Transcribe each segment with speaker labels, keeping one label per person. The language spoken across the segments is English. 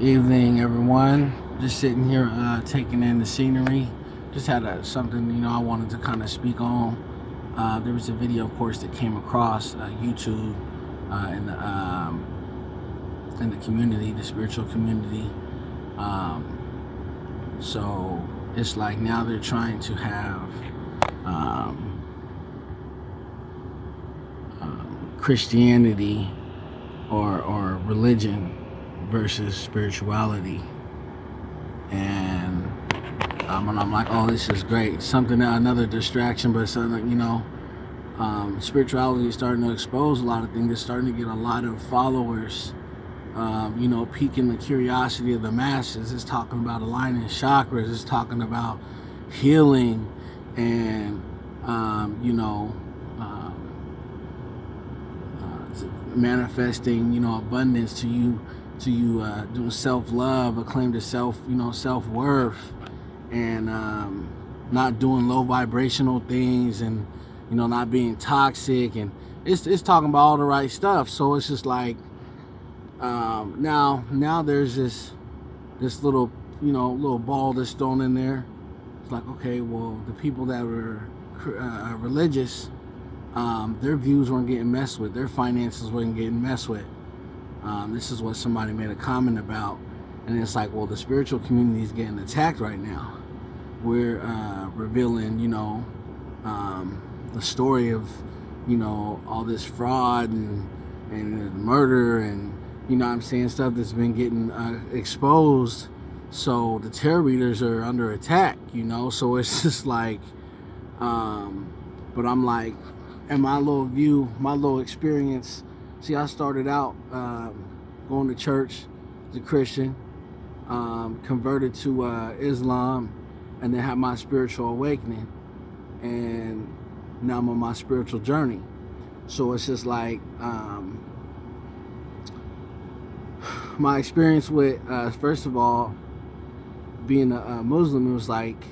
Speaker 1: Evening, everyone. Just sitting here, taking in the scenery. Just had something, I wanted to kind of speak on. There was a video, of course, that came across YouTube in the community, the spiritual community. So it's like now they're trying to have Christianity or religion versus spirituality, and I'm like, oh, this is great. Something, another distraction, but something, spirituality is starting to expose a lot of things. It's starting to get a lot of followers. Piquing the curiosity of the masses. It's talking about aligning chakras. It's talking about healing, and manifesting, abundance to you, doing self-love, a claim to self-worth, and not doing low vibrational things, and not being toxic, and it's talking about all the right stuff. So it's just like now there's this little little ball that's thrown in there. It's like, okay, well, the people that were religious, their views weren't getting messed with, their finances weren't getting messed with. This is what somebody made a comment about, and it's like, well, the spiritual community is getting attacked right now. We're revealing, the story of, all this fraud and murder, and stuff that's been getting exposed. So the tarot readers are under attack, So it's just like, but I'm like, in my little view, my little experience. See, I started out going to church as a Christian, converted to Islam, and then had my spiritual awakening, and now I'm on my spiritual journey. So it's just like, my experience with, first of all, being a Muslim, it was like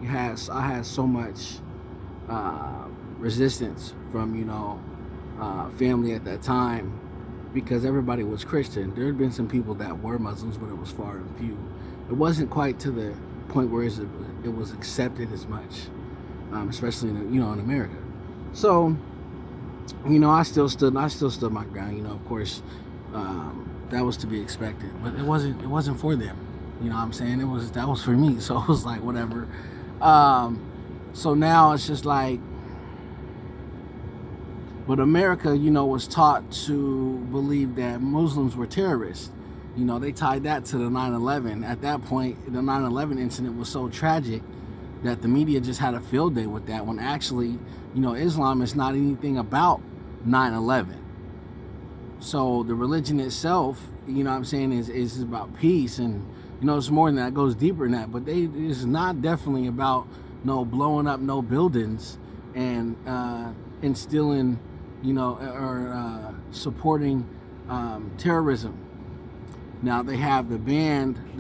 Speaker 1: I had so much resistance from family at that time, because everybody was Christian. There had been some people that were Muslims, but it was far and few. It wasn't quite to the point where it was accepted as much, especially in America. So I still stood my ground. Of course, that was to be expected, but it wasn't for them. What I'm saying? That was for me. So it was like, whatever. So now it's just like, but America, was taught to believe that Muslims were terrorists. They tied that to the 9/11. At that point, the 9/11 incident was so tragic that the media just had a field day with that, when actually, Islam is not anything about 9/11. So the religion itself, is about peace, and it's more than that. It goes deeper than that. But it's not definitely about no blowing up no buildings and instilling, or supporting terrorism. Now they have the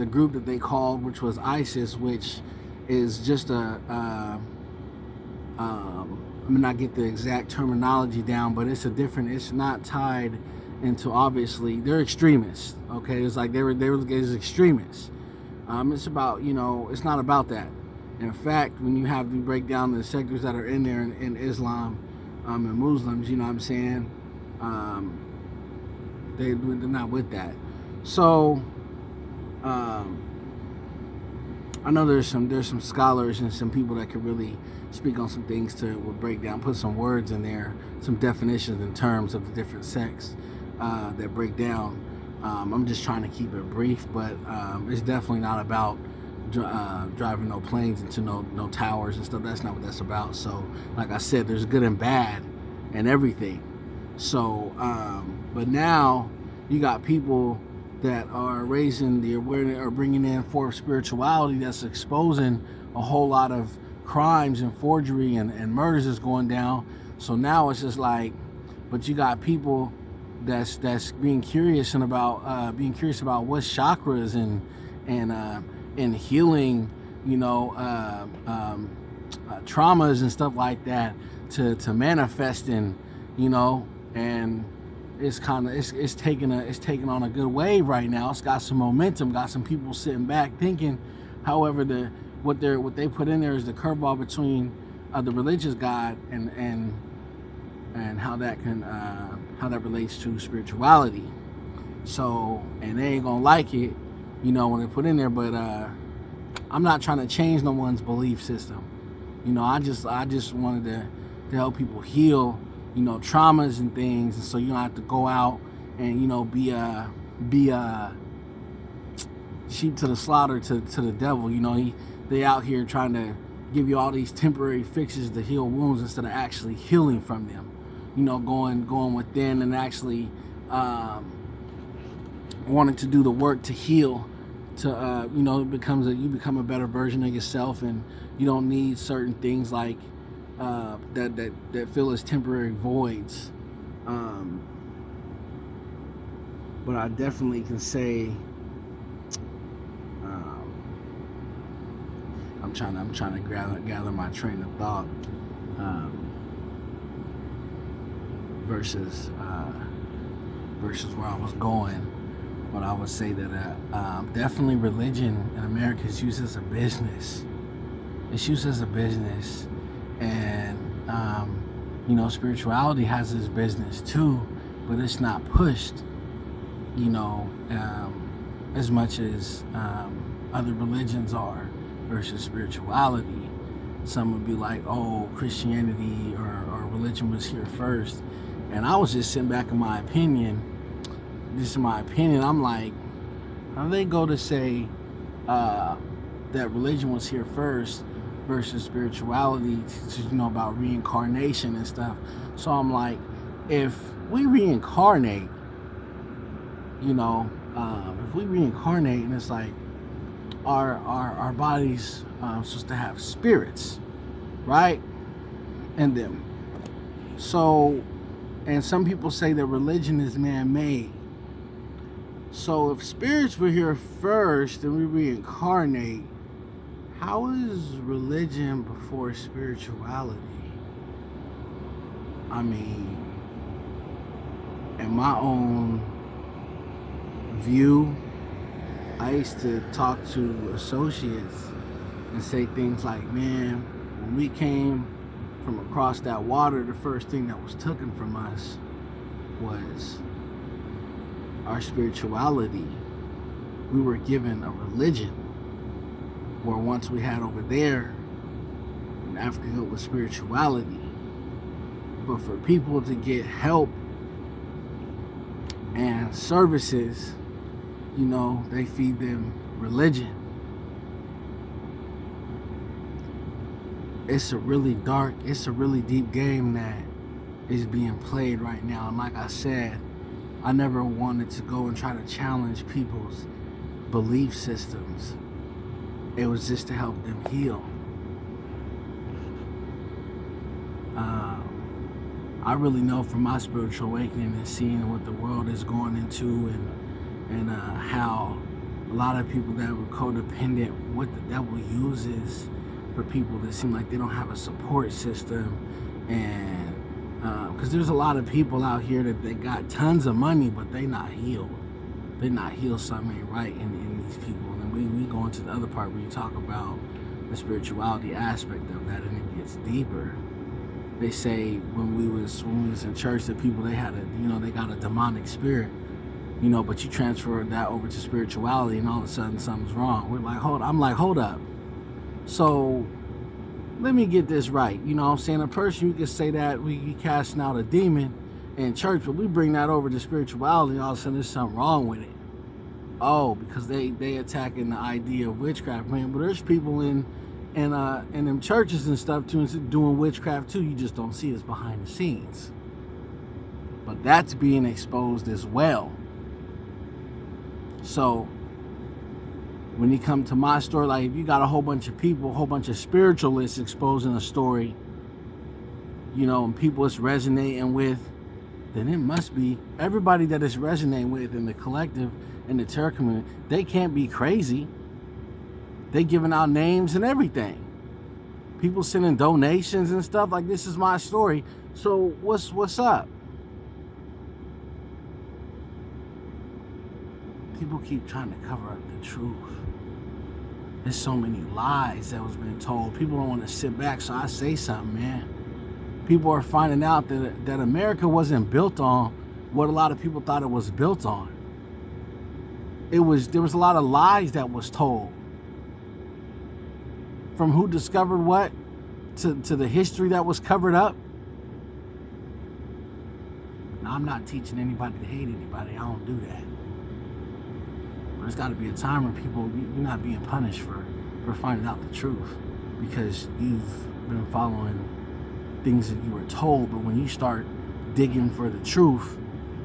Speaker 1: group that they called, which was ISIS, which is just I'm not get the exact terminology down, but it's not tied into, obviously, they're extremists. Okay, it's like they were extremists. It's about, it's not about that. In fact, when you break down the sectors that are in there in Islam, and Muslims, they're not with that. So I know there's some scholars and some people that could really speak on some things will break down, put some words in there, some definitions and terms of the different sects that break down. I'm just trying to keep it brief, but it's definitely not about driving no planes into no towers and stuff. That's not what that's about. So, like I said, there's good and bad and everything. So, but now you got people that are raising the awareness or bringing in forth spirituality that's exposing a whole lot of crimes and forgery and murders that's going down. So now it's just like, but you got people that's being curious about what's chakras and healing, traumas and stuff like that to manifesting, and it's taking on a good wave right now. It's got some momentum, got some people sitting back thinking. However, what they put in there is the curveball between the religious God and how that relates to spirituality. So, and they ain't gonna like it, when they put in there. But I'm not trying to change no one's belief system. I just wanted to help people heal, traumas and things, and so you don't have to go out and be sheep to the slaughter to the devil. They out here trying to give you all these temporary fixes to heal wounds instead of actually healing from them. Going within and actually wanting to do the work to heal. To you become a better version of yourself, and you don't need certain things like that fill as temporary voids. But I definitely can say I'm trying to gather my train of thought versus where I was going. But I would say that definitely religion in America is used as a business. It's used as a business, and spirituality has its business too, but it's not pushed, as much as other religions are versus spirituality. Some would be like, oh, Christianity or religion was here first, and I was just sitting back in my opinion. This is my opinion. I'm like, how do they go to say that religion was here first versus spirituality, about reincarnation and stuff? So I'm like, if we reincarnate, and it's like our bodies supposed to have spirits, right, in them. So, and some people say that religion is man-made. So if spirits were here first and we reincarnate, how is religion before spirituality? I mean, in my own view, I used to talk to associates and say things like, man, when we came from across that water, the first thing that was taken from us was our spirituality. We were given a religion, where once we had over there in Africa it was spirituality. But for people to get help and services, they feed them religion. It's a really deep game that is being played right now. And like I said, I never wanted to go and try to challenge people's belief systems. It was just to help them heal. I really know from my spiritual awakening and seeing what the world is going into, and how a lot of people that were codependent, what the devil uses for people that seem like they don't have a support system. And because there's a lot of people out here that they got tons of money, but they not healed. They not healed. Something ain't right in these people. And we go into the other part where you talk about the spirituality aspect of that, and it gets deeper. They say when we was in church that people, they had they got a demonic spirit, but you transfer that over to spirituality and all of a sudden something's wrong. I'm like, hold up. So let me get this right. I'm saying? A person, you can say that we casting out a demon in church, but we bring that over to spirituality and all of a sudden there's something wrong with it. Oh, because they attacking the idea of witchcraft, man. But there's people in them churches and stuff too, doing witchcraft too. You just don't see it's behind the scenes. But that's being exposed as well. So when you come to my story, like if you got a whole bunch of people, a whole bunch of spiritualists exposing a story, and people it's resonating with, then it must be everybody that it's resonating with in the collective, in the terror community, they can't be crazy. They giving out names and everything. People sending donations and stuff like this is my story. So what's up? people keep trying to cover up the truth. There's so many lies that was being told. People don't want to sit back, so I say something, man. People are finding out that America wasn't built on what a lot of people thought it was built on. There was a lot of lies that was told. From who discovered what to the history that was covered up. Now, I'm not teaching anybody to hate anybody. I don't do that. But there's got to be a time where people, you're not being punished for finding out the truth because you've been following things that you were told. But when you start digging for the truth,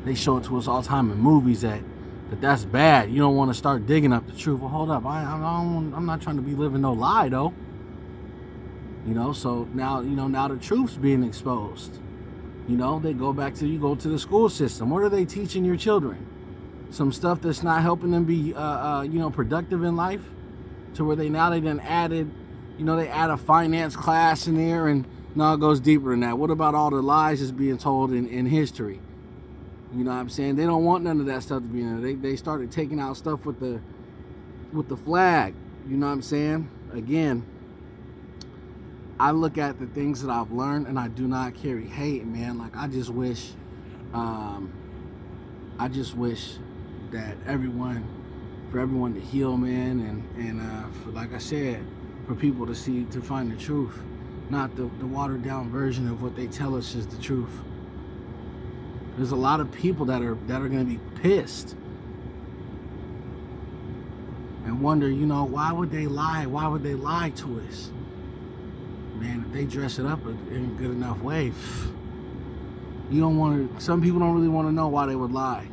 Speaker 1: they show it to us all the time in movies that's bad. You don't want to start digging up the truth. Well, hold up. I'm not trying to be living no lie, though. So now the truth's being exposed. They go back to, you go to the school system. What are they teaching your children? Some stuff that's not helping them be, productive in life, to where they done added, they add a finance class in there, and no, it goes deeper than that. What about all the lies that's being told in history? You know what I'm saying? They don't want none of that stuff to be in there. They started taking out stuff with the flag. You know what I'm saying? Again, I look at the things that I've learned, and I do not carry hate, man. Like, I just wish that for everyone to heal, man, and for, like I said, for people to find the truth, not the watered down version of what they tell us is the truth. There's a lot of people that are going to be pissed and wonder, why would they lie? Why would they lie to us? Man, if they dress it up in a good enough way, you don't want to. Some people don't really want to know why they would lie.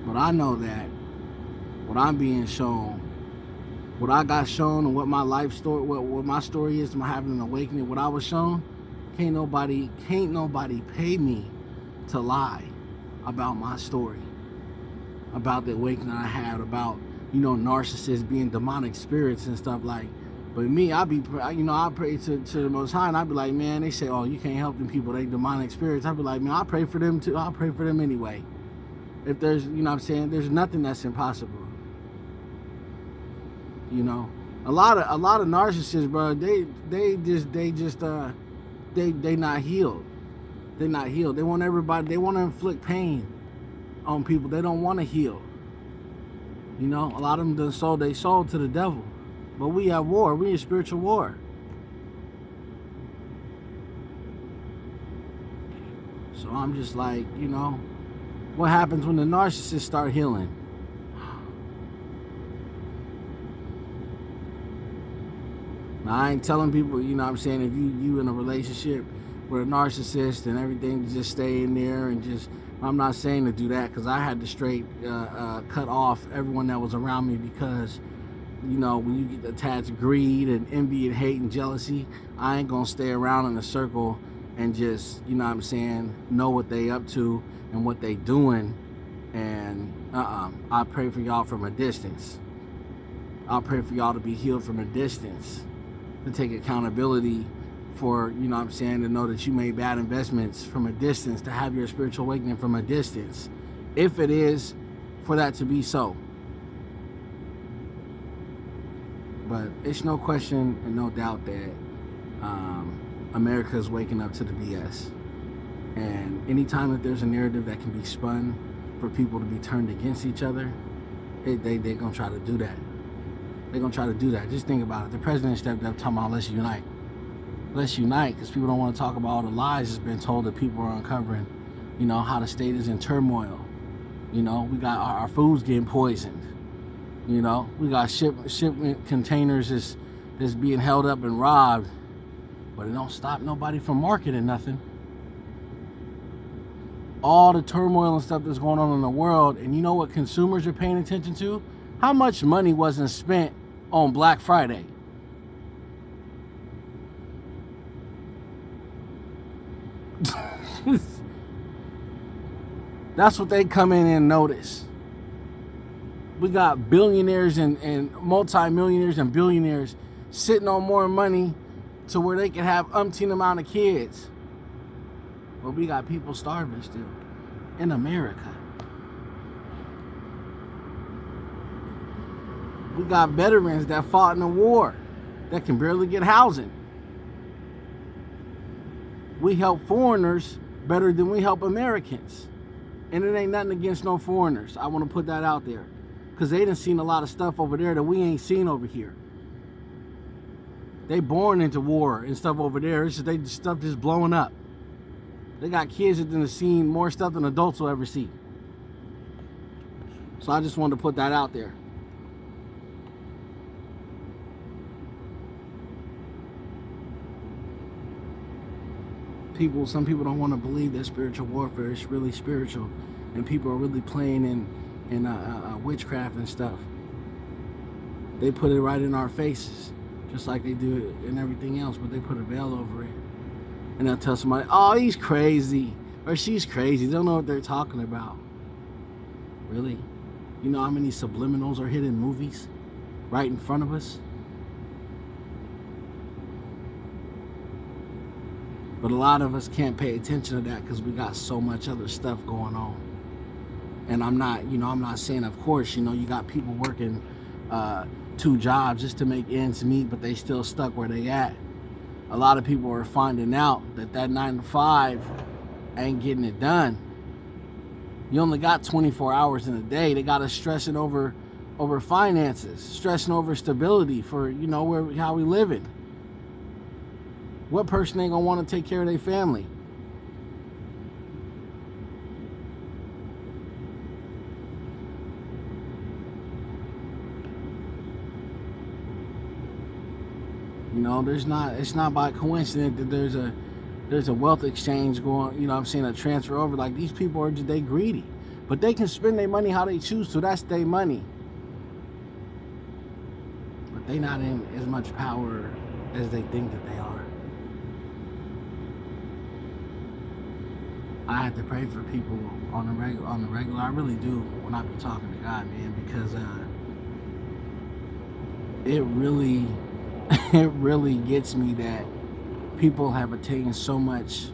Speaker 1: But I know that what I'm being shown, what I got shown, and what my life story, what my story is, my having an awakening, what I was shown, can't nobody pay me to lie about my story, about the awakening I had, about narcissists being demonic spirits and stuff like. But me, I pray to the Most High, and I'd be like, man, they say, oh, you can't help them people, they demonic spirits. I'd be like, man, I pray for them too. I'll pray for them anyway. If there's, there's nothing that's impossible. A lot of narcissists, bro, they not healed. They're not healed. They want to inflict pain on people. They don't want to heal. A lot of them done sold their soul to the devil. But we at war. We in spiritual war. So I'm just like, what happens when the narcissists start healing? Now, I ain't telling people, if you in a relationship with a narcissist and everything, just stay in there and just, I'm not saying to do that, because I had to straight cut off everyone that was around me, because, when you get attached greed and envy and hate and jealousy, I ain't going to stay around in a circle and just, know what they up to and what they doing. And I pray for y'all from a distance. I'll pray for y'all to be healed from a distance, to take accountability for, to know that you made bad investments from a distance, to have your spiritual awakening from a distance, if it is for that to be so. But it's no question and no doubt that America is waking up to the BS. And anytime that there's a narrative that can be spun for people to be turned against each other, they're going to try to do that. They're going to try to do that. Just think about it. The president stepped up talking about let's unite. Let's unite, because people don't want to talk about all the lies that's been told that people are uncovering. How the state is in turmoil. We got our food's getting poisoned. We got shipment containers that's being held up and robbed. But it don't stop nobody from marketing nothing. All the turmoil and stuff that's going on in the world, and you know what consumers are paying attention to? How much money wasn't spent on Black Friday? That's what they come in and notice. We got billionaires and multi-millionaires and billionaires sitting on more money to where they can have umpteen amount of kids. But we got people starving still in America. We got veterans that fought in the war that can barely get housing. We help foreigners better than we help Americans. And it ain't nothing against no foreigners. I want to put that out there. Because they done seen a lot of stuff over there that we ain't seen over here. They born into war and stuff over there. It's just stuff just blowing up. They got kids that done seen more stuff than adults will ever see. So I just wanted to put that out there. Some people don't want to believe that spiritual warfare is really spiritual, and people are really playing in witchcraft and stuff. They put it right in our faces, just like they do it in everything else, but they put a veil over it. And they'll tell somebody, oh, he's crazy, or she's crazy. They don't know what they're talking about. Really? You know how many subliminals are hidden in movies right in front of us? But a lot of us can't pay attention to that because we got so much other stuff going on. And I'm not saying, of course, you got people working 2 jobs just to make ends meet, but they still stuck where they at. A lot of people are finding out that 9 to 5 ain't getting it done. You only got 24 hours in a day. They got us stressing over finances, stressing over stability for, how we living. What person ain't gonna want to take care of their family? It's not by coincidence that there's a wealth exchange going, I'm saying, a transfer over. Like, these people they greedy. But they can spend their money how they choose to. That's their money. But they not in as much power as they think that they are. I have to pray for people on the regular. I really do when I be talking to God, man, because it really gets me that people have attained so much,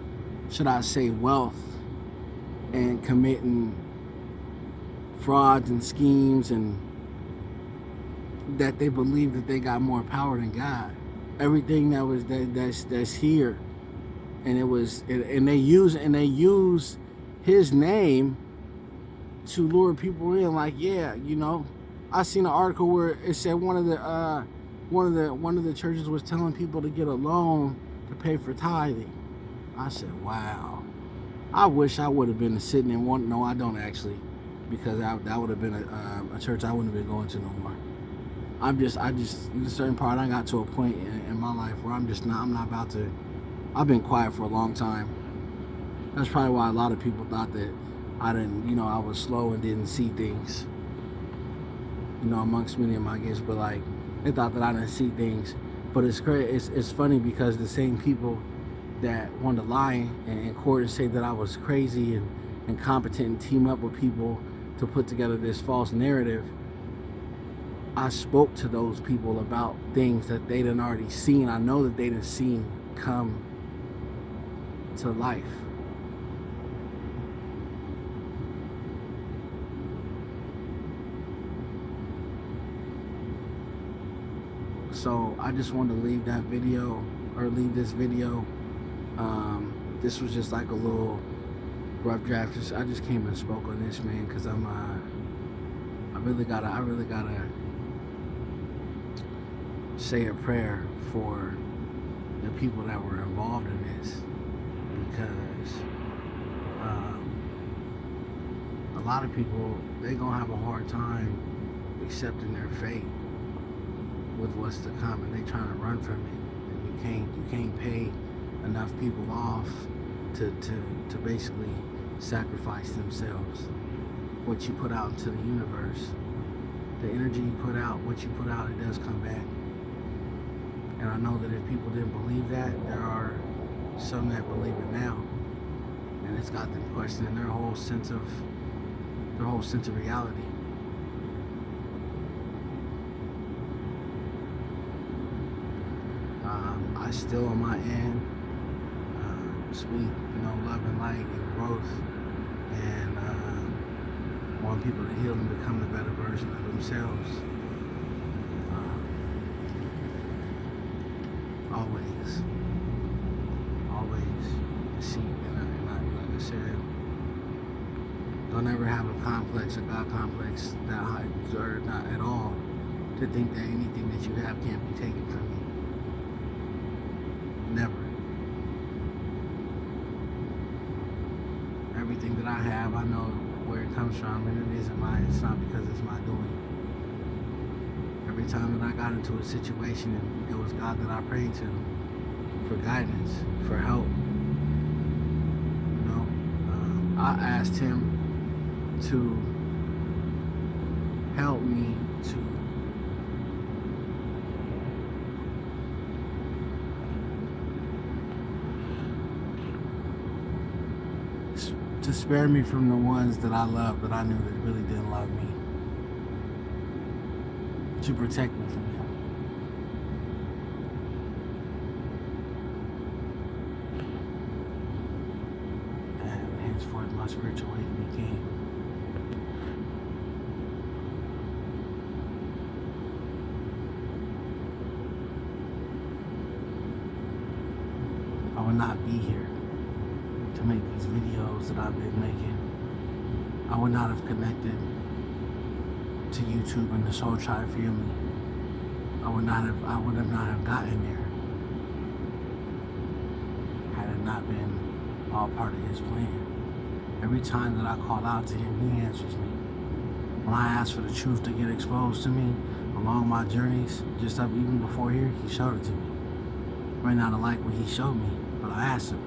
Speaker 1: should I say, wealth, and committing frauds and schemes, and that they believe that they got more power than God. Everything that's here. And they use his name to lure people in. Like, yeah, I seen an article where it said one of the churches was telling people to get a loan to pay for tithing. I said, wow. I wish I would have been sitting in one. No, I don't actually, because that would have been a church I wouldn't have been going to no more. I just in a certain part, I got to a point in my life where I'm not about to. I've been quiet for a long time. That's probably why a lot of people thought that I didn't, I was slow and didn't see things. Amongst many of my guests, but like, they thought that I didn't see things. But it's great. It's funny because the same people that wanted to lie in court and say that I was crazy and incompetent and team up with people to put together this false narrative, I spoke to those people about things that they done already seen. I know that they done seen come to life. So I just wanted to leave this video. This was just like a little rough draft. I just came and spoke on this, man, because I really gotta say a prayer for the people that were involved in this, because a lot of people, they gonna have a hard time accepting their fate with what's to come, and they trying to run from it. And you can't pay enough people off to basically sacrifice themselves. What you put out into the universe, the energy you put out, what you put out, it does come back. And I know that if people didn't believe that, there are some that believe it now, and it's got them questioning their whole sense of reality. I still, on my end, sweet, loving life. light and growth, and want people to heal and become the better version of themselves. Always, see, and like I said, don't ever have a complex, a God complex, that high, or not at all, to think that anything that you have can't be taken from you. Never. Everything that I have, I know where it comes from, and it isn't mine. It's not because it's my doing. Every time that I got into a situation, it was God that I prayed to for guidance, for help. You know, I asked Him to help me to spare me from the ones that I loved that I knew that really didn't love me, to protect me from them. And henceforth my spiritual awakening came. I would not be here to make these videos that I've been making. I would not have connected to YouTube and the Soul Tribe family. I would not have gotten there had it not been all part of His plan. Every time that I call out to Him, He answers me. When I ask for the truth to get exposed to me along my journeys, just up even before here, He showed it to me. I might not have liked what He showed me, but I asked Him.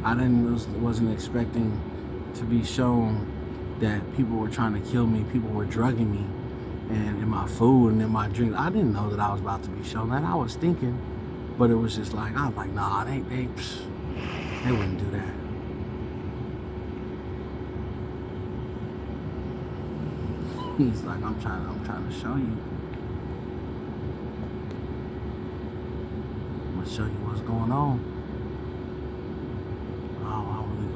Speaker 1: I wasn't expecting to be shown that people were trying to kill me, people were drugging me, and in my food and in my drink. I didn't know that I was about to be shown that. I was thinking, but it was just like, I was like, nah, they wouldn't do that. He's like, I'm trying to show you. I'm gonna show you what's going on.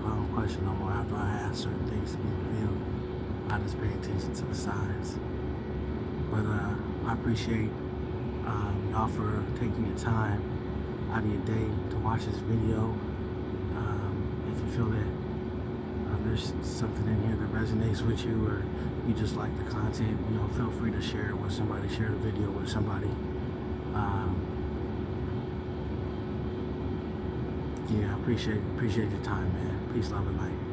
Speaker 1: I don't question no more after I ask certain things to be revealed. I just pay attention to the signs. But I appreciate y'all for taking your time out of your day to watch this video. If you feel that there's something in here that resonates with you, or you just like the content, you know, feel free to share it with somebody, share the video with somebody. Yeah, appreciate your time, man. Peace, love, and light.